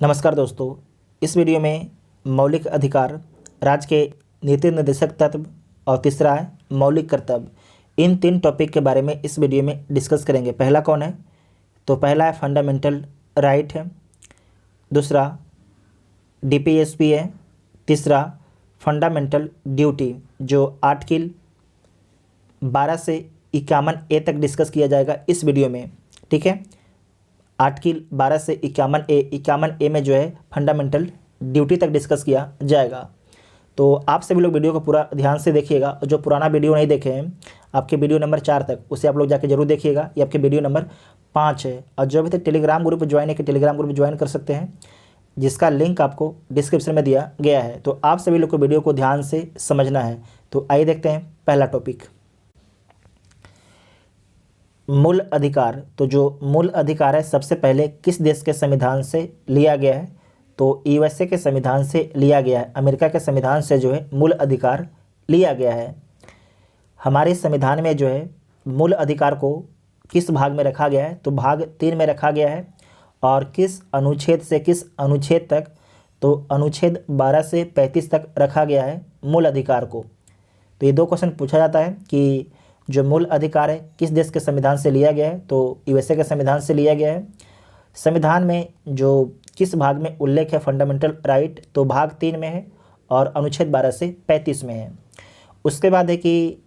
नमस्कार दोस्तों, इस वीडियो में मौलिक अधिकार, राज्य के नीति निर्देशक तत्व और तीसरा है मौलिक कर्तव्य। इन तीन टॉपिक के बारे में इस वीडियो में डिस्कस करेंगे। पहला कौन है? तो पहला है फंडामेंटल राइट है, दूसरा डीपीएसपी है, तीसरा फंडामेंटल ड्यूटी जो आर्टिकल 12 से 51A तक डिस्कस किया जाएगा इस वीडियो में। ठीक है, आर्टिकल 12 से 51A में जो है फंडामेंटल ड्यूटी तक डिस्कस किया जाएगा। तो आप सभी लोग वीडियो को पूरा ध्यान से देखिएगा। जो पुराना वीडियो नहीं देखे हैं, आपके वीडियो नंबर 4 तक, उसे आप लोग जाके जरूर देखिएगा। ये आपके वीडियो नंबर 5 है। और जो अभी तक टेलीग्राम ग्रुप ज्वाइन है कि टेलीग्राम ग्रुप ज्वाइन कर सकते हैं, जिसका लिंक आपको डिस्क्रिप्शन में दिया गया है। तो आप सभी लोग को वीडियो को ध्यान से समझना है। तो आइए देखते हैं पहला टॉपिक, मूल अधिकार। तो जो मूल अधिकार है सबसे पहले किस देश के संविधान से लिया गया है? तो यूएसए के संविधान से लिया गया है। अमेरिका के संविधान से जो है मूल अधिकार लिया गया है। हमारे संविधान में जो है मूल अधिकार को किस भाग में रखा गया है? तो भाग 3 में रखा गया है। और किस अनुच्छेद से किस अनुच्छेद तक? तो अनुच्छेद 12 से 35 तक रखा गया है मूल अधिकार को। तो ये 2 क्वेश्चन पूछा जाता है कि जो मूल अधिकार है किस देश के संविधान से लिया गया है? तो यूएसए के संविधान से लिया गया है। संविधान में जो किस भाग में उल्लेख है फंडामेंटल राइट? तो भाग 3 में है और अनुच्छेद 12 से 35 में है। उसके बाद है कि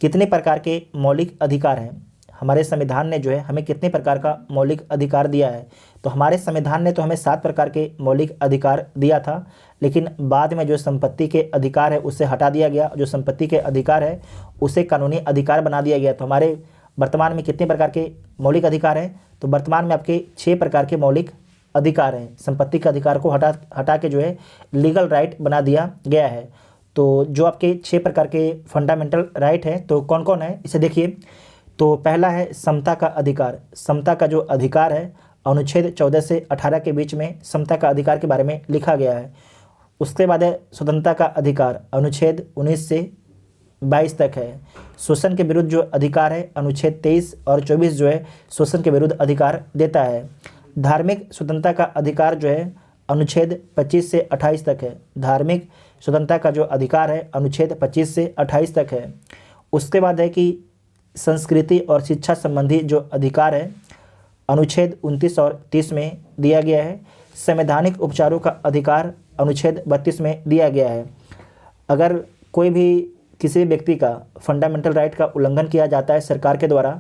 कितने प्रकार के मौलिक अधिकार हैं? हमारे संविधान ने जो है हमें कितने प्रकार का मौलिक अधिकार दिया है? तो हमारे संविधान ने तो हमें 7 प्रकार के मौलिक अधिकार दिया था, लेकिन बाद में जो संपत्ति के अधिकार है उसे हटा दिया गया। जो संपत्ति के अधिकार है उसे कानूनी अधिकार बना दिया गया। तो हमारे वर्तमान में कितने प्रकार के मौलिक अधिकार हैं? तो वर्तमान में आपके 6 प्रकार के मौलिक अधिकार हैं। संपत्ति के अधिकार को हटा के जो है लीगल राइट बना दिया गया है। तो जो आपके 6 प्रकार के फंडामेंटल राइट है तो कौन कौन है इसे देखिए। तो पहला है समता का अधिकार। समता का जो अधिकार है अनुच्छेद 14 से 18 के बीच में समता का अधिकार के बारे में लिखा गया है। उसके बाद है स्वतंत्रता का अधिकार, अनुच्छेद 19 से 22 तक है। शोषण के विरुद्ध जो अधिकार है अनुच्छेद 23 और 24 जो है शोषण के विरुद्ध अधिकार देता है। धार्मिक स्वतंत्रता का अधिकार जो है अनुच्छेद 25 से 28 तक है। धार्मिक स्वतंत्रता का जो अधिकार है अनुच्छेद 25 से 28 तक है। उसके बाद है कि संस्कृति और शिक्षा संबंधी जो अधिकार है अनुच्छेद 29 और 30 में दिया गया है। संवैधानिक उपचारों का अधिकार अनुच्छेद 32 में दिया गया है। अगर कोई भी किसी व्यक्ति का फंडामेंटल राइट का उल्लंघन किया जाता है सरकार के द्वारा,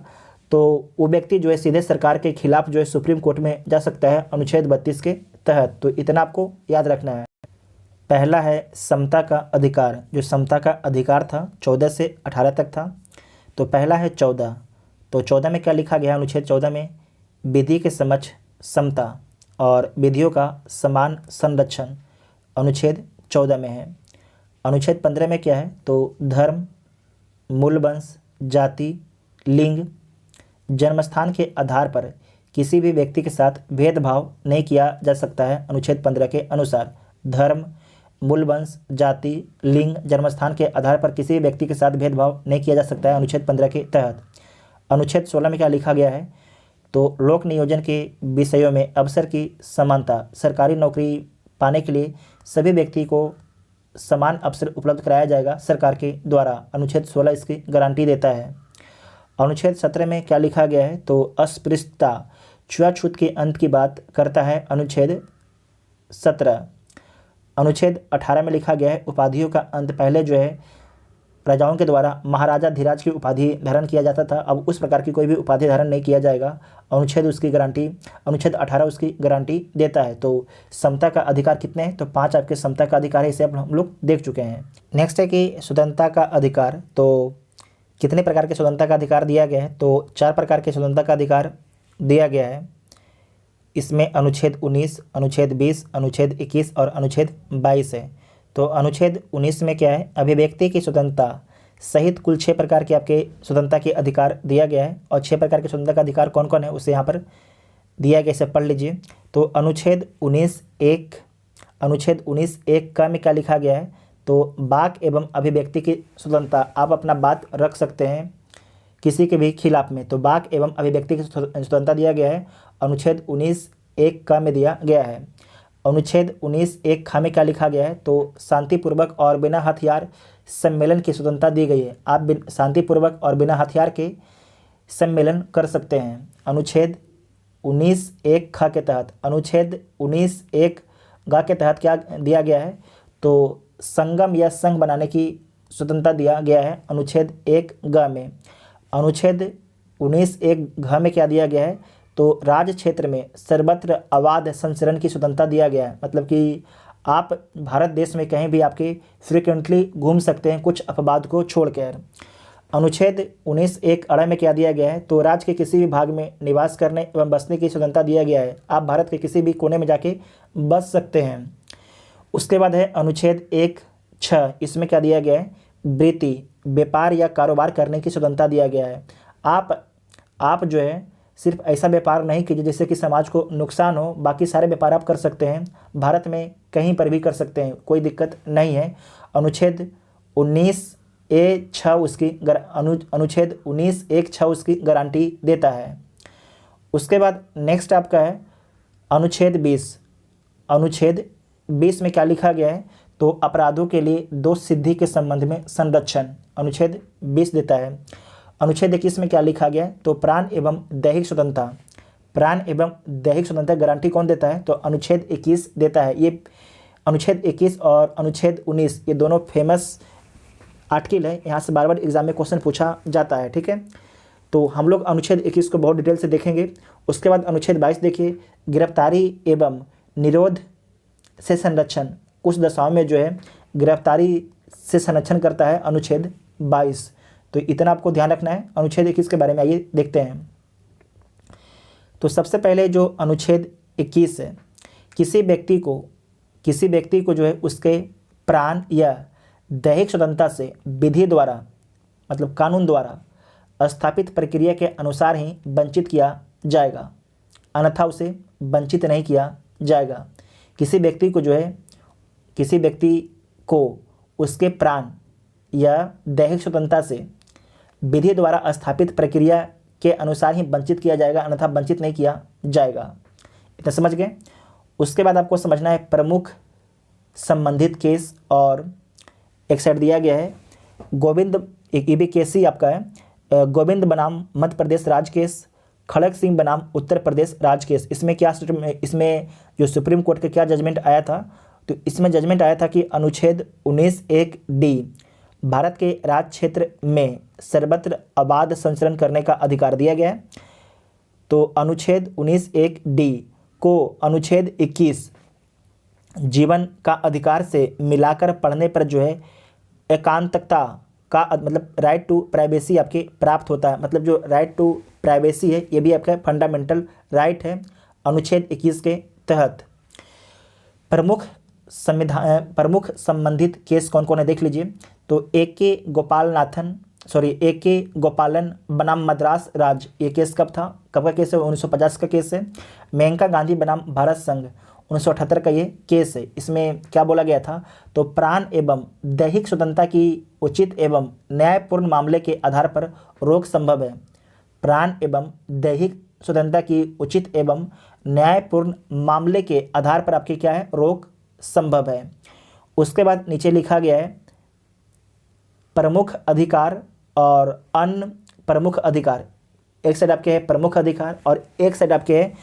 तो वो व्यक्ति जो है सीधे सरकार के खिलाफ जो है सुप्रीम कोर्ट में जा सकता है अनुच्छेद 32 के तहत। तो इतना आपको याद रखना है। पहला है समता का अधिकार। जो समता का अधिकार था 14 से 18 तक था। तो पहला है 14। तो 14 में क्या लिखा गया है? अनुच्छेद 14 में विधि के समक्ष समता और विधियों का समान संरक्षण अनुच्छेद 14 में है। अनुच्छेद 15 में क्या है? तो धर्म, मूल वंश, जाति, लिंग, जन्मस्थान के आधार पर किसी भी व्यक्ति के साथ भेदभाव नहीं किया जा सकता है। अनुच्छेद 15 के अनुसार धर्म, मूल वंश, जाति, लिंग, जन्मस्थान के आधार पर किसी भी व्यक्ति के साथ भेदभाव नहीं किया जा सकता है अनुच्छेद 15 के तहत। अनुच्छेद 16 में क्या लिखा गया है? तो लोक नियोजन के विषयों में अवसर की समानता। सरकारी नौकरी पाने के लिए सभी व्यक्ति को समान अवसर उपलब्ध कराया जाएगा सरकार के द्वारा। अनुच्छेद 16 इसकी गारंटी देता है। अनुच्छेद 17 में क्या लिखा गया है? तो अस्पृश्यता, छुआछूत के अंत की बात करता है अनुच्छेद 17। अनुच्छेद 18 में लिखा गया है उपाधियों का अंत। पहले जो है राजाओं के द्वारा महाराजा धीराज की उपाधि धारण किया जाता था, अब उस प्रकार की कोई भी उपाधि धारण नहीं किया जाएगा। अनुच्छेद 18 उसकी गारंटी देता है। तो समता का अधिकार कितने हैं? तो 5 आपके समता का अधिकार है, इसे अब हम लोग देख चुके हैं। नेक्स्ट है कि स्वतंत्रता का अधिकार। तो कितने प्रकार के स्वतंत्रता का अधिकार दिया गया है? तो 4 प्रकार के स्वतंत्रता का अधिकार दिया गया है। इसमें अनुच्छेद 19, अनुच्छेद 20, अनुच्छेद 21 और अनुच्छेद 22 है। तो अनुच्छेद 19 में क्या है? अभिव्यक्ति की स्वतंत्रता सहित कुल 6 प्रकार के आपके स्वतंत्रता के अधिकार दिया गया है। और 6 प्रकार के स्वतंत्रता का अधिकार कौन कौन है उसे यहाँ पर दिया गया, इसे पढ़ लीजिए। तो अनुच्छेद 19(1) का में क्या लिखा गया है? तो वाक एवं अभिव्यक्ति की स्वतंत्रता, आप अपना बात रख सकते हैं किसी के भी खिलाफ में। तो वाक एवं अभिव्यक्ति की स्वतंत्रता दिया गया है अनुच्छेद 19 19(1) में दिया गया है। अनुच्छेद 19(1) में क्या लिखा गया है? तो शांतिपूर्वक और बिना हथियार सम्मेलन की स्वतंत्रता दी गई है। आप शांतिपूर्वक और बिना हथियार के सम्मेलन कर सकते हैं। अनुच्छेद 19(1) के तहत, अनुच्छेद 19(1) के तहत क्या दिया गया है? तो संगम या संघ बनाने की स्वतंत्रता दिया गया है अनुच्छेद 1(ग) में। अनुच्छेद 19(1)(घ) में क्या दिया गया है? तो राज्य क्षेत्र में सर्वत्र अबाध संचरण की स्वतंत्रता दिया गया है। मतलब कि आप भारत देश में कहीं भी आपके फ्रिक्वेंटली घूम सकते हैं कुछ अपवाद को छोड़कर। अनुच्छेद 19(1)(अ) में क्या दिया गया है? तो राज्य के किसी भी भाग में निवास करने एवं बसने की स्वतंत्रता दिया गया है। आप भारत के किसी भी कोने में जाके बस सकते हैं। उसके बाद है अनुच्छेद 1(6). इसमें क्या दिया गया है? वृत्ति, व्यापार या कारोबार करने की स्वतंत्रता दिया गया है। आप जो है सिर्फ ऐसा व्यापार नहीं कीजिए जिससे कि समाज को नुकसान हो, बाकी सारे व्यापार आप कर सकते हैं। भारत में कहीं पर भी कर सकते हैं, कोई दिक्कत नहीं है। अनुच्छेद 19(6) अनुच्छेद 19(1)(6) उसकी गारंटी देता है। उसके बाद नेक्स्ट आपका है अनुच्छेद 20। अनुच्छेद 20 में क्या लिखा गया है? तो अपराधों के लिए दोष सिद्धि के संबंध में संरक्षण अनुच्छेद 20 देता है। अनुच्छेद 21 में क्या लिखा गया है? तो प्राण एवं दैहिक स्वतंत्रता, प्राण एवं दैहिक स्वतंत्रता गारंटी कौन देता है? तो अनुच्छेद 21 देता है। ये अनुच्छेद 21 और अनुच्छेद 19 ये दोनों फेमस आर्टिकल है, यहाँ से बार बार एग्जाम में क्वेश्चन पूछा जाता है। ठीक है, तो हम लोग अनुच्छेद 21 को बहुत डिटेल से देखेंगे। उसके बाद अनुच्छेद 22 देखिए, गिरफ्तारी एवं निरोध से संरक्षण। कुछ दशाओं में जो है गिरफ्तारी से संरक्षण करता है अनुच्छेद 22। तो इतना आपको ध्यान रखना है। अनुच्छेद 21 के बारे में आइए देखते हैं। तो सबसे पहले जो अनुच्छेद 21 है, किसी व्यक्ति को जो है उसके प्राण या दैहिक स्वतंत्रता से विधि द्वारा मतलब कानून द्वारा स्थापित प्रक्रिया के अनुसार ही वंचित किया जाएगा, अन्यथा उसे वंचित नहीं किया जाएगा। किसी व्यक्ति को उसके प्राण या दैहिक स्वतंत्रता से विधि द्वारा स्थापित प्रक्रिया के अनुसार ही वंचित किया जाएगा, अन्यथा वंचित नहीं किया जाएगा। इतना समझ गए। उसके बाद आपको समझना है प्रमुख संबंधित केस, और एक साइड दिया गया है गोविंद, एक ईबी केस ही आपका है, गोविंद बनाम मध्य प्रदेश राज्य केस, खड़ग सिंह बनाम उत्तर प्रदेश राज्य केस। इसमें जो सुप्रीम कोर्ट का क्या जजमेंट आया था? तो इसमें जजमेंट आया था कि अनुच्छेद 19(1)(d) भारत के राज्य क्षेत्र में सर्वत्र अबाध संचरण करने का अधिकार दिया गया है। तो अनुच्छेद 19(1)(d) को अनुच्छेद 21 जीवन का अधिकार से मिलाकर पढ़ने पर जो है एकांतता का मतलब राइट टू प्राइवेसी आपके प्राप्त होता है। मतलब जो राइट टू प्राइवेसी है ये भी आपका फंडामेंटल राइट है अनुच्छेद 21 के तहत। प्रमुख संबंधित केस कौन कौन है देख लीजिए। तो ए के गोपालन बनाम मद्रास राज्य, ये केस कब था? कब का केस है? 1950 का केस है। मेनका गांधी बनाम भारत संघ 1978 का ये केस है। इसमें क्या बोला गया था? तो प्राण एवं दैहिक स्वतंत्रता की उचित एवं न्यायपूर्ण मामले के आधार पर रोक संभव है। प्राण एवं दैहिक स्वतंत्रता की उचित एवं न्यायपूर्ण मामले के आधार पर आपकी क्या है? रोक संभव है। उसके बाद नीचे लिखा गया है प्रमुख अधिकार और अन्य प्रमुख अधिकार। एक साइड आपके है प्रमुख अधिकार और एक साइड आपके है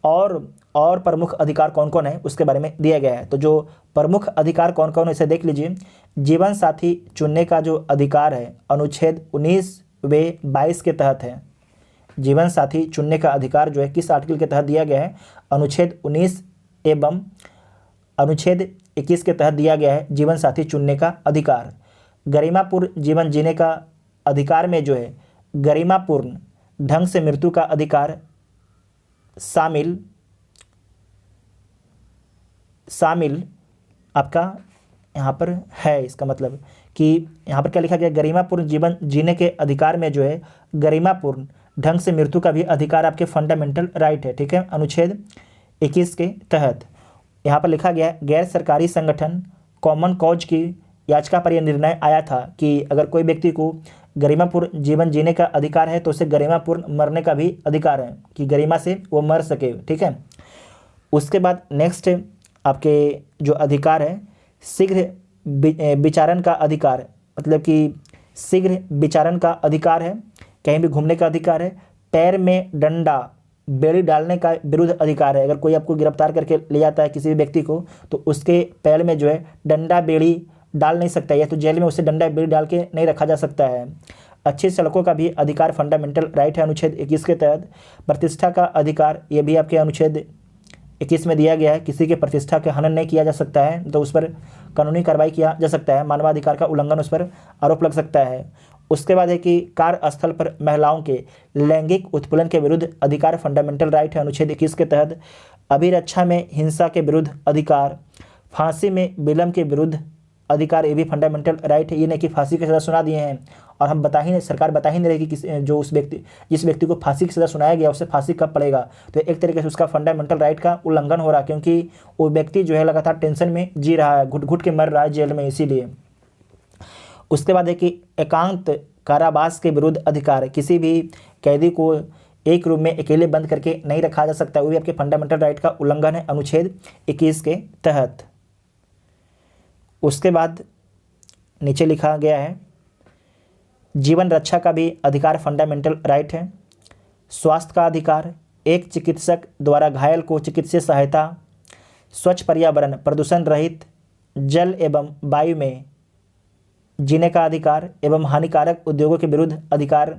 और प्रमुख अधिकार कौन कौन है उसके बारे में दिया गया है। तो जो प्रमुख अधिकार कौन कौन है इसे देख लीजिए। जीवन साथी चुनने का जो अधिकार है अनुच्छेद 19(22) के तहत है। जीवन साथी चुनने का अधिकार जो है किस आर्टिकल के तहत दिया गया है? अनुच्छेद 19 एवं अनुच्छेद 21 के तहत दिया गया है जीवन साथी चुनने का अधिकार। गरिमापूर्ण जीवन जीने का अधिकार में जो है गरिमापूर्ण ढंग से मृत्यु का अधिकार शामिल आपका यहाँ पर है। इसका मतलब कि यहाँ पर क्या लिखा गया? गरिमापूर्ण जीवन जीने के अधिकार में जो है गरिमापूर्ण ढंग से मृत्यु का भी अधिकार आपके फंडामेंटल राइट है। ठीक है, अनुच्छेद 21 के तहत। यहाँ पर लिखा गया गैर सरकारी संगठन कॉमन कॉज की याचिका पर यह निर्णय आया था कि अगर कोई व्यक्ति को गरिमापूर्ण जीवन जीने का अधिकार है तो उसे गरिमापूर्ण मरने का भी अधिकार है कि गरिमा से वो मर सके। ठीक है, उसके बाद नेक्स्ट आपके जो अधिकार है, शीघ्र विचारण का अधिकार, मतलब कि शीघ्र विचारण का अधिकार है, कहीं भी घूमने का अधिकार है, पैर में डंडा बेड़ी डालने का विरुद्ध अधिकार है। अगर कोई आपको गिरफ्तार करके ले जाता है किसी भी व्यक्ति को, तो उसके पैर में जो है डंडा बेड़ी डाल नहीं सकता, या तो जेल में उसे डंडा बेड़ी डाल के नहीं रखा जा सकता है। अच्छी सड़कों का भी अधिकार फंडामेंटल राइट है अनुच्छेद 21 के तहत। प्रतिष्ठा का अधिकार, ये भी आपके अनुच्छेद 21 में दिया गया है। किसी के प्रतिष्ठा के हनन नहीं किया जा सकता है, तो उस पर कानूनी कार्रवाई किया जा सकता है, मानवाधिकार का उल्लंघन उस पर आरोप लग सकता है। उसके बाद है कि कार्यस्थल पर महिलाओं के लैंगिक उत्पीड़न के विरुद्ध अधिकार फंडामेंटल राइट है अनुच्छेद 21 के तहत। अभिरक्षा में हिंसा के विरुद्ध अधिकार, फांसी में विलंब के विरुद्ध अधिकार, ये भी फंडामेंटल राइट है। ये नहीं कि फांसी की सज़ा सुना दिए हैं और हम बता ही नहीं, सरकार बता ही नहीं रही कि जो उस व्यक्ति, जिस व्यक्ति को फांसी की सज़ा सुनाया गया उसे फांसी कब पड़ेगा, तो एक तरीके से उसका फंडामेंटल राइट का उल्लंघन हो रहा है, क्योंकि वो व्यक्ति जो है लगातार टेंशन में जी रहा है, घुट घुट के मर रहा है जेल में, इसीलिए। उसके बाद है कि एकांत कारावास के विरुद्ध अधिकार, किसी भी कैदी को एक रूम में अकेले बंद करके नहीं रखा जा सकता, वो भी आपके फंडामेंटल राइट का उल्लंघन है अनुच्छेद 21 के तहत। उसके बाद नीचे लिखा गया है जीवन रक्षा का भी अधिकार फंडामेंटल राइट है। स्वास्थ्य का अधिकार, एक चिकित्सक द्वारा घायल को चिकित्सीय सहायता, स्वच्छ पर्यावरण, प्रदूषण रहित जल एवं वायु में जीने का अधिकार एवं हानिकारक उद्योगों के विरुद्ध अधिकार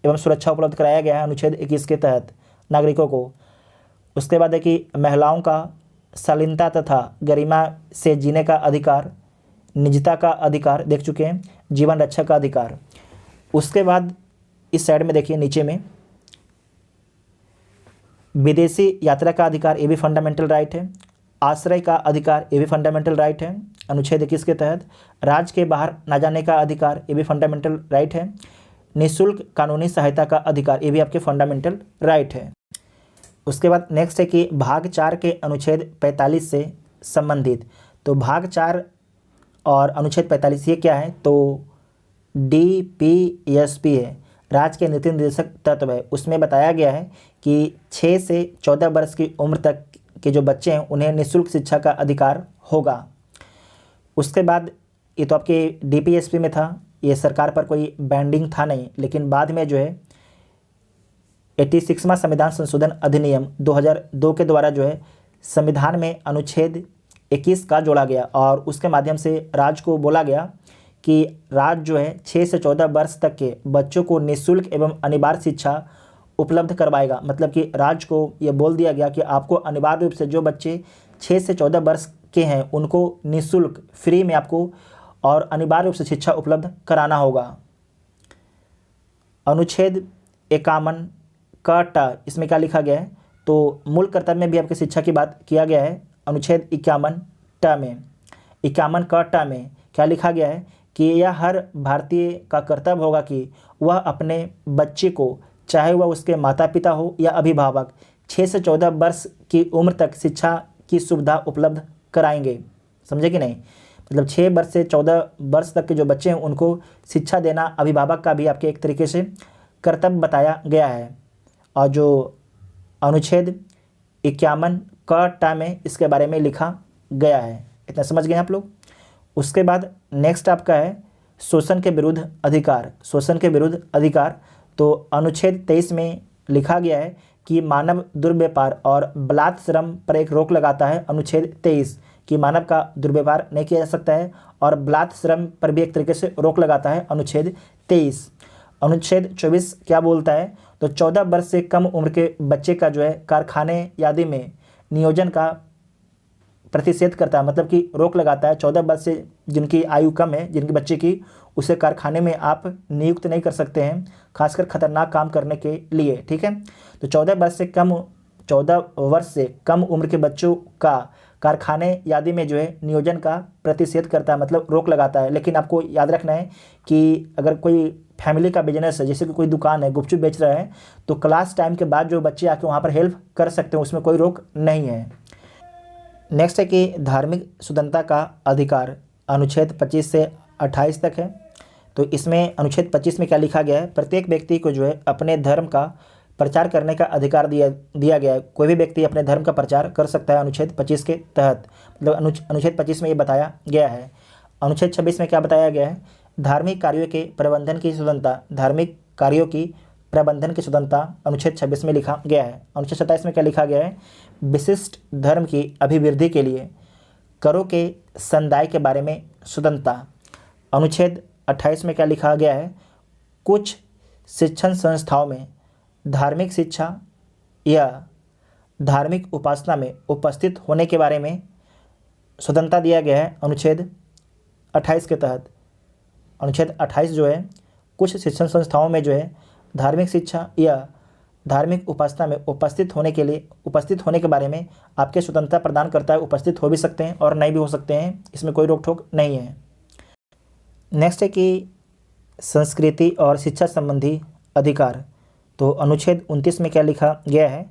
एवं सुरक्षा उपलब्ध कराया गया है अनुच्छेद 21 के तहत नागरिकों को। उसके बाद है कि महिलाओं का शालीनता तथा गरिमा से जीने का अधिकार, निजता का अधिकार देख चुके हैं, जीवन रक्षा का अधिकार। उसके बाद इस साइड में देखिए नीचे में विदेशी यात्रा का अधिकार, ये भी फंडामेंटल राइट है। आश्रय का अधिकार, ये भी फंडामेंटल राइट है अनुच्छेद 21 के तहत। राज्य के बाहर न जाने का अधिकार, ये भी फंडामेंटल राइट है। निःशुल्क कानूनी सहायता का अधिकार, ये भी आपके फंडामेंटल राइट है। उसके बाद नेक्स्ट है कि भाग 4 के अनुच्छेद 45 से संबंधित, तो भाग 4 और अनुच्छेद 45 ये क्या है, तो DPSP है, राज्य के नीति निर्देशक तत्व है। उसमें बताया गया है कि 6 से 14 वर्ष की उम्र तक के जो बच्चे हैं उन्हें निःशुल्क शिक्षा का अधिकार होगा। उसके बाद ये तो आपके DPSP में था, ये सरकार पर कोई बैंडिंग था नहीं, लेकिन बाद में जो है 86वां संविधान संशोधन अधिनियम 2002 के द्वारा जो है संविधान में अनुच्छेद 21 का जोड़ा गया और उसके माध्यम से राज्य को बोला गया कि राज्य जो है 6 से 14 वर्ष तक के बच्चों को निःशुल्क एवं अनिवार्य शिक्षा उपलब्ध करवाएगा। मतलब कि राज्य को यह बोल दिया गया कि आपको अनिवार्य रूप से जो बच्चे 6 से 14 वर्ष के हैं उनको निःशुल्क फ्री में आपको और अनिवार्य रूप से शिक्षा उपलब्ध कराना होगा। अनुच्छेद 51 का ट, इसमें क्या लिखा गया है, तो मूल कर्तव्य में भी आपकी शिक्षा की बात किया गया है। अनुच्छेद 51 ट में, 51 का ट में क्या लिखा गया है कि यह हर भारतीय का कर्तव्य होगा कि वह अपने बच्चे को, चाहे वह उसके माता पिता हो या अभिभावक, 6 से 14 वर्ष की उम्र तक शिक्षा की सुविधा उपलब्ध कराएंगे। समझे कि नहीं, मतलब 6 वर्ष से 14 वर्ष तक के जो बच्चे हैं उनको शिक्षा देना अभिभावक का भी आपके एक तरीके से कर्तव्य बताया गया है। और जो अनुच्छेद 51 का ट में इसके बारे में लिखा गया है। इतना समझ गए आप लोग। उसके बाद नेक्स्ट आपका है शोषण के विरुद्ध अधिकार। शोषण के विरुद्ध अधिकार, तो अनुच्छेद 23 में लिखा गया है कि मानव दुर्व्यवहार और बलात् श्रम पर एक रोक लगाता है अनुच्छेद 23 कि मानव का दुर्व्यवहार नहीं किया जा सकता है और बलात् श्रम पर भी एक तरीके से रोक लगाता है अनुच्छेद 23। अनुच्छेद 24 क्या बोलता है, तो 14 वर्ष से कम उम्र के बच्चे का जो है कारखाने आदि में नियोजन का प्रतिषेध करता है, मतलब कि रोक लगाता है। 14 वर्ष से जिनकी आयु कम है, जिनके बच्चे की, उसे कारखाने में आप नियुक्त नहीं कर सकते हैं, खासकर खतरनाक काम करने के लिए। ठीक है, तो 14 वर्ष से कम उम्र के बच्चों का कारखाने आदि में जो है नियोजन का प्रतिषेध करता है, मतलब रोक लगाता है। लेकिन आपको याद रखना है कि अगर कोई फैमिली का बिजनेस है, जैसे कि कोई दुकान है, गुपचुप बेच रहा है, तो क्लास टाइम के बाद जो बच्चे आके वहाँ पर हेल्प कर सकते हैं, उसमें कोई रोक नहीं है। नेक्स्ट है कि धार्मिक स्वतंत्रता का अधिकार, अनुच्छेद 25 से 28 तक है। तो इसमें अनुच्छेद 25 में क्या लिखा गया है, प्रत्येक व्यक्ति को जो है अपने धर्म का प्रचार करने का अधिकार दिया गया है। कोई भी व्यक्ति अपने धर्म का प्रचार कर सकता है अनुच्छेद 25 के तहत, मतलब अनुच्छेद 25 में ये बताया गया है। अनुच्छेद 26 में क्या बताया गया है? धार्मिक कार्यों के प्रबंधन की स्वतंत्रता, धार्मिक कार्यों की प्रबंधन की स्वतंत्रता अनुच्छेद 26 में लिखा गया है। अनुच्छेद 27 में क्या लिखा गया है? विशिष्ट धर्म की अभिवृद्धि के लिए करों के संदाय के बारे में स्वतंत्रता। अनुच्छेद 28 में क्या लिखा गया है? कुछ शिक्षण संस्थाओं में धार्मिक शिक्षा या धार्मिक उपासना में उपस्थित होने के बारे में स्वतंत्रता दिया गया है अनुच्छेद 28 के तहत। अनुच्छेद 28 जो है कुछ शिक्षण संस्थाओं में जो है धार्मिक शिक्षा या धार्मिक उपासना में उपस्थित होने के बारे में आपके स्वतंत्रता प्रदान करता है। उपस्थित हो भी सकते हैं और नहीं भी हो सकते हैं, इसमें कोई रोक टोक नहीं है। नेक्स्ट है कि संस्कृति और शिक्षा संबंधी अधिकार। तो अनुच्छेद 29 में क्या लिखा गया है?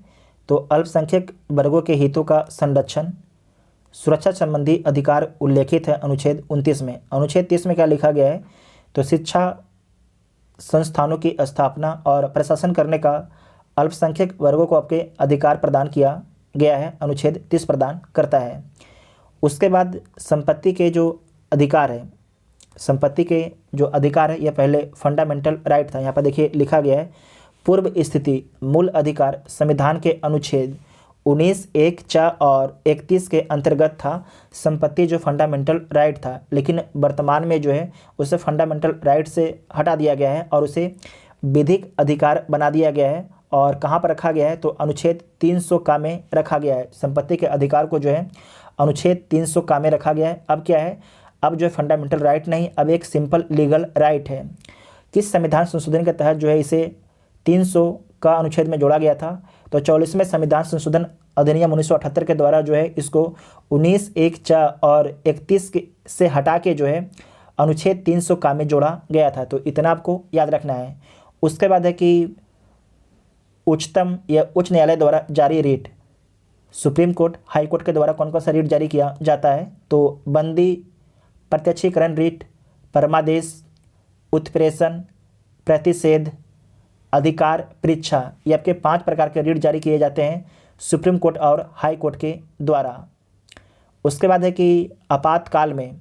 तो अल्पसंख्यक वर्गों के हितों का संरक्षण, सुरक्षा संबंधी अधिकार उल्लेखित है अनुच्छेद 29 में। अनुच्छेद 30 में क्या लिखा गया है? तो शिक्षा संस्थानों की स्थापना और प्रशासन करने का अल्पसंख्यक वर्गों को आपके अधिकार प्रदान किया गया है, अनुच्छेद 30 प्रदान करता है। उसके बाद संपत्ति के जो अधिकार है, संपत्ति के जो अधिकार है, यह पहले फंडामेंटल राइट था। यहाँ पर देखिए लिखा गया है पूर्व स्थिति मूल अधिकार संविधान के अनुच्छेद 19, 1, 4 और 31 के अंतर्गत था। संपत्ति जो फंडामेंटल राइट था, लेकिन वर्तमान में जो है उसे फंडामेंटल राइट से हटा दिया गया है और उसे विधिक अधिकार बना दिया गया है। और कहाँ पर रखा गया है? तो अनुच्छेद 300 का में रखा गया है। संपत्ति के अधिकार को जो है अनुच्छेद 300 का में रखा गया है। अब क्या है? अब जो है फंडामेंटल राइट नहीं, अब एक सिंपल लीगल राइट है। किस संविधान संशोधन के तहत जो है इसे 300 का अनुच्छेद में जोड़ा गया था? तो 44वें संविधान संशोधन अधिनियम 1978 के द्वारा जो है इसको 19, 1, 4 और 31 से हटा के जो है अनुच्छेद 300 का में जोड़ा गया था। तो इतना आपको याद रखना है। उसके बाद है कि उच्चतम या उच्च न्यायालय द्वारा जारी writ, supreme court, high court के द्वारा कौन कौन सा रिट जारी किया जाता है? तो बंदी, प्रत्यक्षीकरण रिट, परमादेश, उत्प्रेषण, प्रतिषेध, अधिकार परीक्षा, ये आपके 5 प्रकार के रिट जारी किए जाते हैं सुप्रीम कोर्ट और हाई कोर्ट के द्वारा। उसके बाद है कि आपातकाल में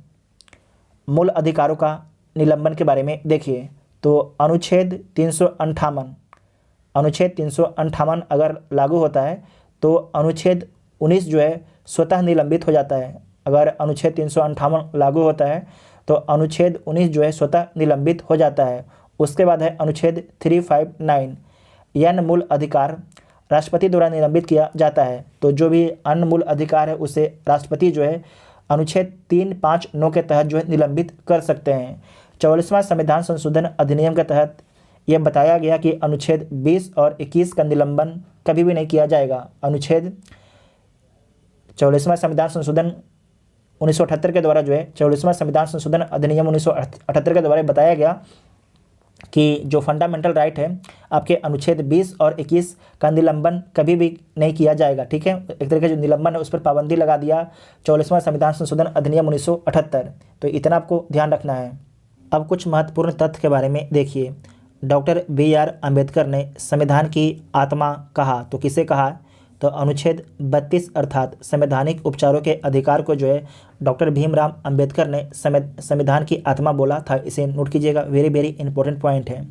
मूल अधिकारों का निलंबन के बारे में देखिए। तो अनुच्छेद 358 अगर लागू होता है तो अनुच्छेद 19 जो है स्वतः निलंबित हो जाता है। अगर अनुच्छेद 358 लागू होता है तो अनुच्छेद 19 जो है स्वतः निलंबित हो जाता है। उसके बाद है अनुच्छेद 359, अन्य मूल अधिकार राष्ट्रपति द्वारा निलंबित किया जाता है। तो जो भी अन्य मूल अधिकार है उसे राष्ट्रपति जो है अनुच्छेद 359 के तहत जो है निलंबित कर सकते हैं। 44वां संविधान संशोधन अधिनियम के तहत यह बताया गया कि अनुच्छेद 20 और 21 का निलंबन कभी भी नहीं किया जाएगा। अनुच्छेद 44वां संविधान संशोधन 1978 के द्वारा जो है 44वां संविधान संशोधन अधिनियम 1978 के द्वारा बताया गया कि जो फंडामेंटल राइट है आपके अनुच्छेद 20 और 21 का निलंबन कभी भी नहीं किया जाएगा। ठीक है, एक तरीके जो निलंबन है उस पर पाबंदी लगा दिया 44वां संविधान संशोधन अधिनियम 1978। तो इतना आपको ध्यान रखना है। अब कुछ महत्वपूर्ण तथ्य के बारे में देखिए। डॉक्टर BR अम्बेडकर ने संविधान की आत्मा कहा, तो किसे कहा? तो अनुच्छेद 32 अर्थात संवैधानिक उपचारों के अधिकार को जो है डॉक्टर भीमराव अंबेडकर ने संविधान की आत्मा बोला था। इसे नोट कीजिएगा, वेरी वेरी इंपॉर्टेंट पॉइंट है।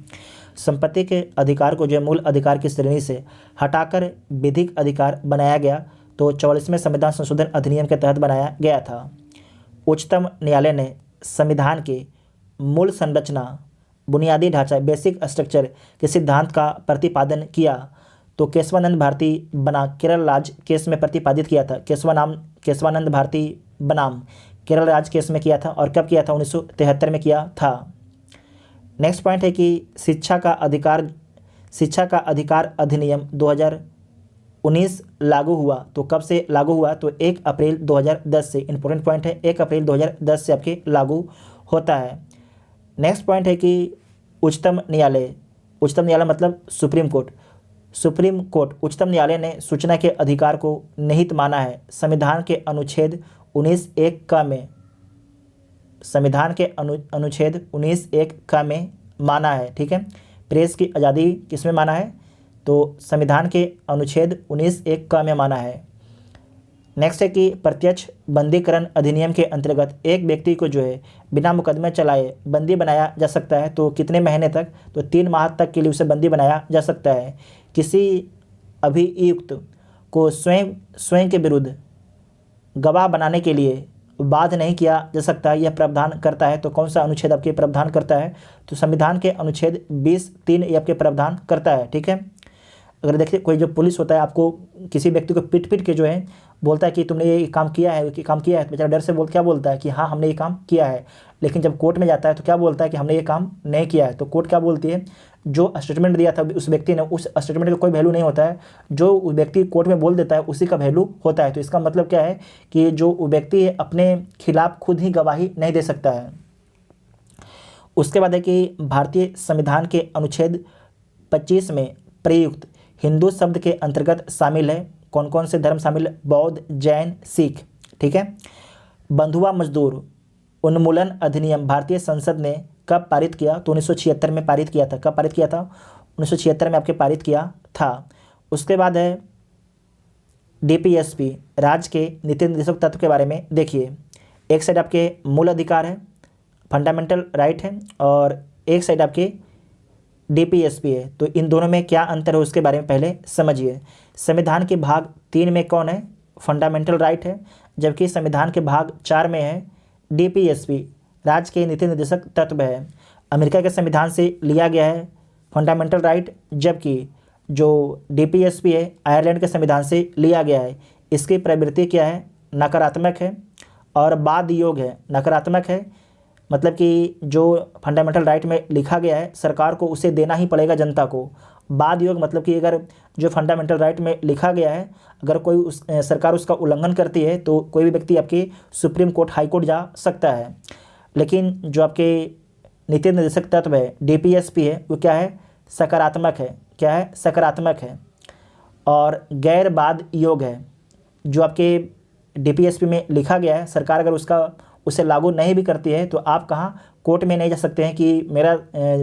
संपत्ति के अधिकार को जो है मूल अधिकार की श्रेणी से हटाकर विधिक अधिकार बनाया गया, तो 44वें संविधान संशोधन अधिनियम के तहत बनाया गया था। उच्चतम न्यायालय ने संविधान के मूल संरचना, बुनियादी ढांचा, बेसिक स्ट्रक्चर के सिद्धांत का प्रतिपादन किया। तो केशवानंद भारती बनाम केरल राज्य केस में प्रतिपादित किया था। केशवानंद भारती बनाम केरल राज्य केस में किया था। और कब किया था? 1973 में किया था। नेक्स्ट पॉइंट है कि शिक्षा का अधिकार अधिनियम 2019 लागू हुआ। तो कब से लागू हुआ? तो 1 अप्रैल 2010 से। इंपॉर्टेंट पॉइंट है, 1 अप्रैल 2010 से आपके लागू होता है। नेक्स्ट पॉइंट है कि उच्चतम न्यायालय मतलब सुप्रीम कोर्ट उच्चतम न्यायालय ने सूचना के अधिकार को निहित माना है। संविधान के अनुच्छेद 19(1) का में अनुच्छेद 19(1) का में माना है। ठीक है, प्रेस की आज़ादी किसमें माना है? तो संविधान के अनुच्छेद 19(1) का में माना है। नेक्स्ट है कि प्रत्यक्ष बंदीकरण अधिनियम के अंतर्गत एक व्यक्ति को जो है बिना मुकदमे चलाए बंदी बनाया जा सकता है। तो कितने महीने तक? तो 3 माह तक के लिए उसे बंदी बनाया जा सकता है। किसी अभियुक्त को स्वयं के विरुद्ध गवाह बनाने के लिए बाध्य नहीं किया जा सकता, यह प्रावधान करता है। तो कौन सा अनुच्छेद आपके प्रावधान करता है? तो संविधान के अनुच्छेद 20(3) ये आपके प्रावधान करता है। ठीक है। अगर देखिए कोई जो पुलिस होता है आपको किसी व्यक्ति को पीट के जो है बोलता है कि तुमने ये काम किया है, कि काम किया है, तो बेचारा डर से क्या बोलता है कि हाँ हमने ये काम किया है। लेकिन जब कोर्ट में जाता है तो क्या बोलता है कि हमने ये काम नहीं किया है। तो कोर्ट क्या बोलती है, जो स्टेटमेंट दिया था उस व्यक्ति ने, उस स्टेटमेंट का कोई वैल्यू नहीं होता है। जो व्यक्ति कोर्ट में बोल देता है उसी का वैल्यू होता है। तो इसका मतलब क्या है कि जो व्यक्ति है अपने खिलाफ खुद ही गवाही नहीं दे सकता है। उसके बाद है कि भारतीय संविधान के अनुच्छेद 25 में प्रयुक्त हिंदू शब्द के अंतर्गत शामिल है। कौन कौन से धर्म शामिल? बौद्ध, जैन, सिख। ठीक है। बंधुआ मजदूर उन्मूलन अधिनियम भारतीय संसद ने कब पारित किया? तो 1976 में पारित किया था। कब पारित किया था? 1976 में आपके पारित किया था। उसके बाद है डीपीएसपी राज्य के नीति निर्देशक तत्व के बारे में देखिए। एक साइड आपके मूल अधिकार है, फंडामेंटल राइट है, और एक साइड आपके डीपीएसपी है। तो इन दोनों में क्या अंतर है उसके बारे में पहले समझिए। संविधान के भाग 3 में कौन है? फंडामेंटल राइट है, जबकि संविधान के भाग 4 में है डीपीएसपी राज्य के नीति निर्देशक तत्व है। अमेरिका के संविधान से लिया गया है फंडामेंटल राइट, जबकि जो डीपीएसपी है आयरलैंड के संविधान से लिया गया है। इसकी प्रवृत्ति क्या है? नकारात्मक है और बाद योग है। नकारात्मक है मतलब कि जो फंडामेंटल राइट में लिखा गया है सरकार को उसे देना ही पड़ेगा जनता को। बाद योग मतलब कि अगर जो फंडामेंटल राइट में लिखा गया है अगर कोई सरकार उसका उल्लंघन करती है तो कोई भी व्यक्ति आपके सुप्रीम कोर्ट, हाई कोर्ट जा सकता है। लेकिन जो आपके नीति निर्देशक तत्व है डीपीएसपी है वो क्या है? सकारात्मक है। क्या है? सकारात्मक है और गैर बाद योग है। जो आपके डीपीएसपी में लिखा गया है सरकार अगर उसे लागू नहीं भी करती है तो आप कहाँ कोर्ट में नहीं जा सकते हैं कि मेरा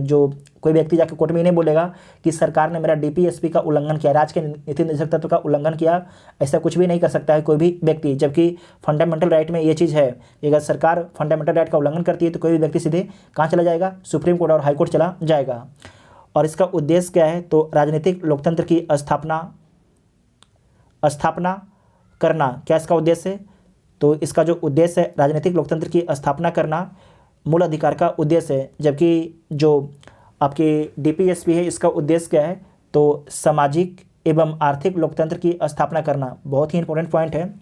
जो कोई व्यक्ति जाकर कोर्ट में नहीं बोलेगा कि सरकार ने मेरा डीपीएसपी का उल्लंघन किया, राज्य के नीति निर्देशक तत्व का उल्लंघन किया। ऐसा कुछ भी नहीं कर सकता है कोई भी व्यक्ति। जबकि फंडामेंटल राइट में ये चीज़ है कि अगर सरकार फंडामेंटल राइट का उल्लंघन करती है तो कोई भी व्यक्ति सीधे कहाँ चला जाएगा? सुप्रीम कोर्ट और हाई कोर्ट चला जाएगा। और इसका उद्देश्य क्या है? तो राजनीतिक लोकतंत्र की स्थापना करना। क्या इसका उद्देश्य है? तो इसका जो उद्देश्य है राजनीतिक लोकतंत्र की स्थापना करना मूल अधिकार का उद्देश्य है। जबकि जो आपके डीपीएसपी है इसका उद्देश्य क्या है? तो सामाजिक एवं आर्थिक लोकतंत्र की स्थापना करना। बहुत ही इंपॉर्टेंट पॉइंट है।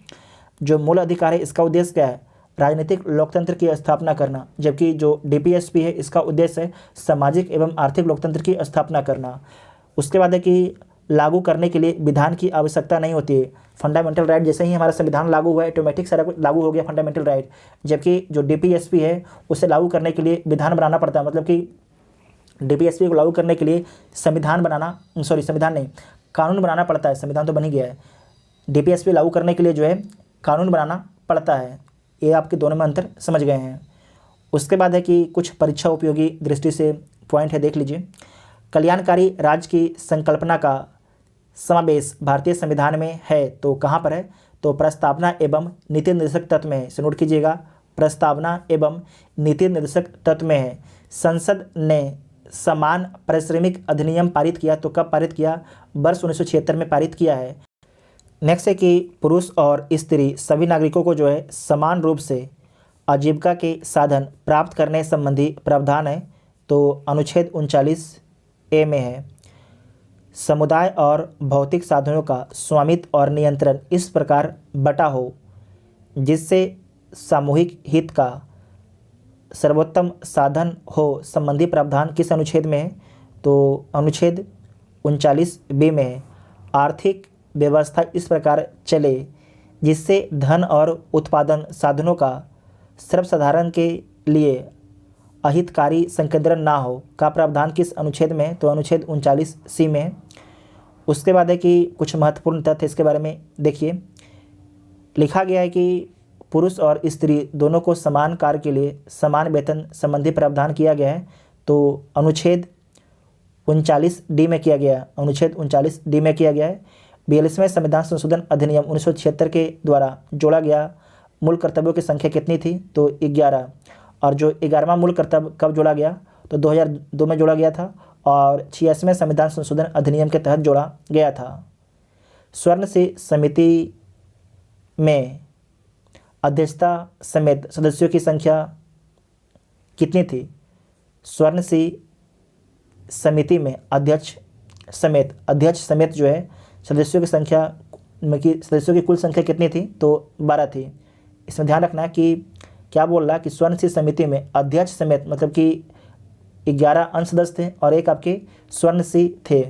जो मूल अधिकार है इसका उद्देश्य क्या है? राजनीतिक लोकतंत्र की स्थापना करना। जबकि जो डीपीएसपी है इसका उद्देश्य है सामाजिक एवं आर्थिक लोकतंत्र की स्थापना करना। उसके बाद है कि लागू करने के लिए विधान की आवश्यकता नहीं होती है। फंडामेंटल राइट जैसे ही हमारा संविधान लागू हुआ ऑटोमेटिक सारा कुछ लागू हो गया फंडामेंटल राइट। जबकि जो डीपीएसपी है उसे लागू करने के लिए विधान बनाना पड़ता है। मतलब कि डीपीएसपी को लागू करने के लिए संविधान नहीं, कानून बनाना पड़ता है। संविधान तो बन ही गया है, डीपीएसपी लागू करने के लिए जो है कानून बनाना पड़ता है। ये आपके दोनों में अंतर समझ गए हैं। उसके बाद है कि कुछ परीक्षा उपयोगी दृष्टि से पॉइंट है, देख लीजिए। कल्याणकारी राज्य की संकल्पना का समावेश भारतीय संविधान में है तो कहाँ पर है? तो प्रस्तावना एवं नीति निर्देशक तत्व में है। इसे नोट कीजिएगा, प्रस्तावना एवं नीति निर्देशक तत्व में है। संसद ने समान पारिश्रमिक अधिनियम पारित किया तो कब पारित किया? वर्ष 1976 में पारित किया है। नेक्स्ट है कि पुरुष और स्त्री सभी नागरिकों को जो है समान रूप से आजीविका के साधन प्राप्त करने संबंधी प्रावधान है। तो अनुच्छेद 39(a) में है। समुदाय और भौतिक साधनों का स्वामित्व और नियंत्रण इस प्रकार बटा हो जिससे सामूहिक हित का सर्वोत्तम साधन हो संबंधी प्रावधान किस अनुच्छेद में है? तो अनुच्छेद 39(b) में है। आर्थिक व्यवस्था इस प्रकार चले जिससे धन और उत्पादन साधनों का सर्वसाधारण के लिए अहितकारी संकेंद्रण ना हो का प्रावधान किस अनुच्छेद में है? तो अनुच्छेद 39(c) में है। उसके बाद है कि कुछ महत्वपूर्ण तथ्य इसके बारे में देखिए। लिखा गया है कि पुरुष और स्त्री दोनों को समान कार्य के लिए समान वेतन संबंधी प्रावधान किया गया है। तो अनुच्छेद 39D में किया गया है, अनुच्छेद 39D में किया गया है। 42वें संविधान संशोधन अधिनियम 1976 के द्वारा जोड़ा गया मूल कर्तव्यों की संख्या कितनी थी? तो 11। और जो 11वां मूल कर्तव्य कब जोड़ा गया? तो 2002 में जोड़ा गया था और 86वें संविधान संशोधन अधिनियम के तहत जोड़ा गया था। स्वर्ण सिंह समिति में अध्यक्षता समेत सदस्यों की संख्या कितनी थी? स्वर्ण सिंह समिति में अध्यक्ष समेत जो है सदस्यों की संख्या सदस्यों की कुल संख्या कितनी थी? तो 12 थी। इसमें ध्यान रखना है कि क्या बोल रहा है कि स्वर्ण सिंह समिति में अध्यक्ष समेत मतलब कि 11 अंश सदस्य थे और एक आपके स्वर्ण सिंह थे।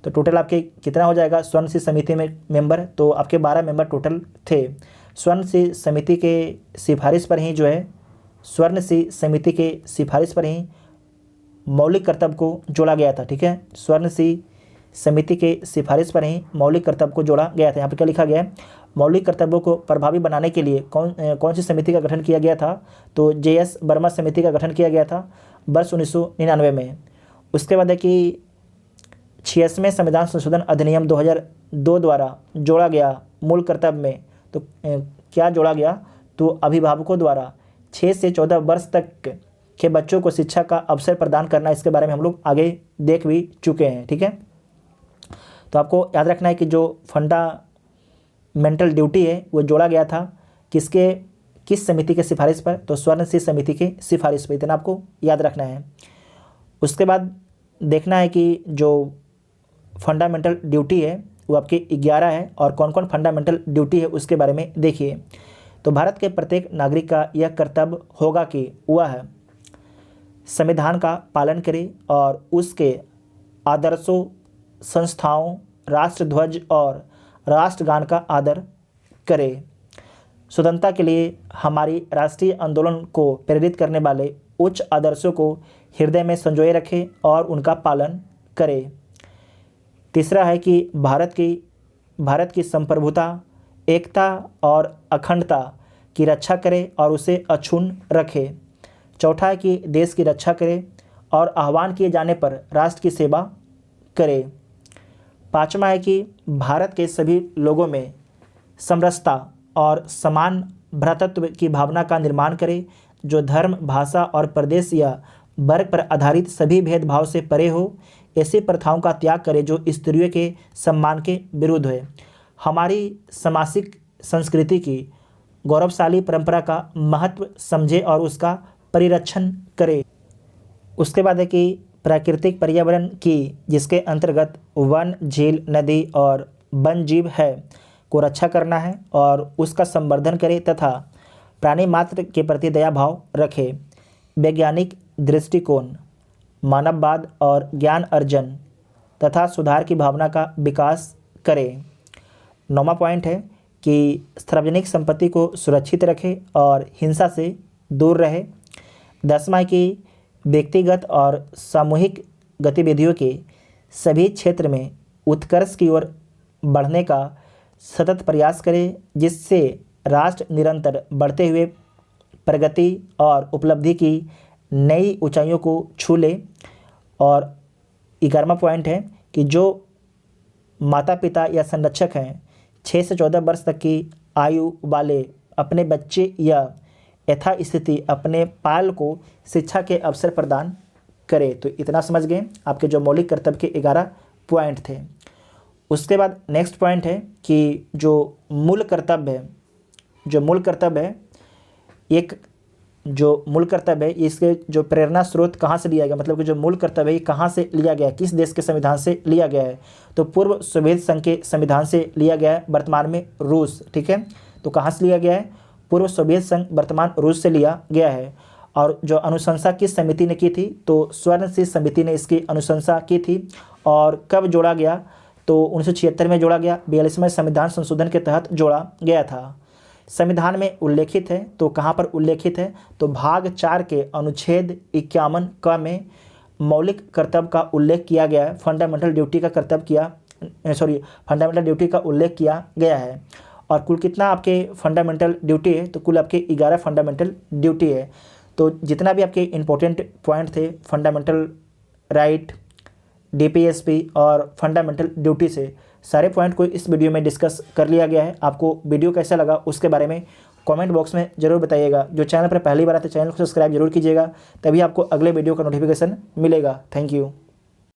तो टोटल आपके कितना हो जाएगा स्वर्ण सिंह समिति में मेंबर? तो आपके 12 मेंबर टोटल थे। स्वर्ण सिंह समिति के सिफारिश पर ही जो है स्वर्ण सिंह समिति के सिफारिश पर ही मौलिक कर्तव्य को जोड़ा गया था। ठीक है, स्वर्ण सिंह समिति के सिफारिश पर ही मौलिक कर्तव्य को जोड़ा गया था। यहाँ पर क्या लिखा गया है? मौलिक कर्तव्यों को प्रभावी बनाने के लिए कौन सी समिति का गठन किया गया था? तो JS वर्मा समिति का गठन किया गया था वर्ष 1999 में। उसके बाद है कि 86वें संविधान संशोधन अधिनियम 2002 द्वारा जोड़ा गया मूल कर्तव्य में तो क्या जोड़ा गया? तो अभिभावकों द्वारा 6 से 14 वर्ष तक के बच्चों को शिक्षा का अवसर प्रदान करना। इसके बारे में हम लोग आगे देख भी चुके हैं। ठीक है, तो आपको याद रखना है कि जो फंडामेंटल ड्यूटी है वो जोड़ा गया था किस समिति के सिफारिश पर? तो स्वर्ण सिंह समिति के सिफारिश पर। इतना आपको याद रखना है। उसके बाद देखना है कि जो फंडामेंटल ड्यूटी है वो आपके 11 है और कौन कौन फंडामेंटल ड्यूटी है उसके बारे में देखिए। तो भारत के प्रत्येक नागरिक का यह कर्तव्य होगा कि वह संविधान का पालन करे और उसके आदर्शों, संस्थाओं, राष्ट्रध्वज और राष्ट्रगान का आदर करे। स्वतंत्रता के लिए हमारी राष्ट्रीय आंदोलन को प्रेरित करने वाले उच्च आदर्शों को हृदय में संजोए रखे और उनका पालन करे। तीसरा है कि भारत की संप्रभुता, एकता और अखंडता की रक्षा करे और उसे अक्षुण्ण रखे। चौथा है कि देश की रक्षा करे और आह्वान किए जाने पर राष्ट्र की सेवा करे। पाँचवा है कि भारत के सभी लोगों में समरसता और समान भ्रातृत्व की भावना का निर्माण करे, जो धर्म, भाषा और प्रदेश या वर्ग पर आधारित सभी भेदभाव से परे हो। ऐसी प्रथाओं का त्याग करे जो स्त्रियों के सम्मान के विरुद्ध है। हमारी सामाजिक संस्कृति की गौरवशाली परंपरा का महत्व समझे और उसका परिरक्षण करे। उसके बाद है कि प्राकृतिक पर्यावरण की, जिसके अंतर्गत वन, झील, नदी और वन जीव है को रक्षा करना है और उसका संवर्धन करे तथा प्राणी मात्र के प्रति दया भाव रखे। वैज्ञानिक दृष्टिकोण, मानववाद और ज्ञान अर्जन तथा सुधार की भावना का विकास करे। 9वां पॉइंट है कि सार्वजनिक संपत्ति को सुरक्षित रखे और हिंसा से दूर रहे। 10वां है कि व्यक्तिगत और सामूहिक गतिविधियों के सभी क्षेत्र में उत्कर्ष की ओर बढ़ने का सतत प्रयास करे, जिससे राष्ट्र निरंतर बढ़ते हुए प्रगति और उपलब्धि की नई ऊंचाइयों को छू ले। और 11वां पॉइंट है कि जो माता पिता या संरक्षक हैं 6 से 14 वर्ष तक की आयु वाले अपने बच्चे या यथास्थिति अपने पाल को शिक्षा के अवसर प्रदान करे। तो इतना समझ गए आपके जो मौलिक कर्तव्य के 11 पॉइंट थे। उसके बाद नेक्स्ट पॉइंट है कि जो मूल कर्तव्य है इसके जो प्रेरणा स्रोत कहाँ से लिया गया, मतलब कि जो मूल कर्तव्य है ये कहाँ से लिया गया, किस देश के संविधान से लिया गया है? तो पूर्व सोवियत संघ के संविधान से लिया गया है, वर्तमान में रूस। ठीक है, तो कहाँ से लिया गया है? पूर्व सोवियत संघ वर्तमान रूस से लिया गया है। और जो अनुशंसा किस समिति ने की थी? तो स्वर्ण सिंह समिति ने इसकी अनुशंसा की थी। और कब जोड़ा गया? तो 1976 में जोड़ा गया, 42वें संविधान संशोधन के तहत जोड़ा गया था। संविधान में उल्लेखित है, तो कहाँ पर उल्लेखित है? तो भाग 4 के अनुच्छेद 51 क में मौलिक कर्तव्य का उल्लेख किया गया है। फंडामेंटल ड्यूटी का उल्लेख किया गया है। और कुल कितना आपके फंडामेंटल ड्यूटी है? तो कुल आपके 11 फंडामेंटल ड्यूटी है। तो जितना भी आपके इंपॉर्टेंट पॉइंट थे, फंडामेंटल राइट, DPSP और फंडामेंटल ड्यूटी से सारे पॉइंट को इस वीडियो में डिस्कस कर लिया गया है। आपको वीडियो कैसा लगा उसके बारे में कमेंट बॉक्स में ज़रूर बताइएगा। जो चैनल पर पहली बार आते चैनल को सब्सक्राइब जरूर कीजिएगा, तभी आपको अगले वीडियो का नोटिफिकेशन मिलेगा। Thank you.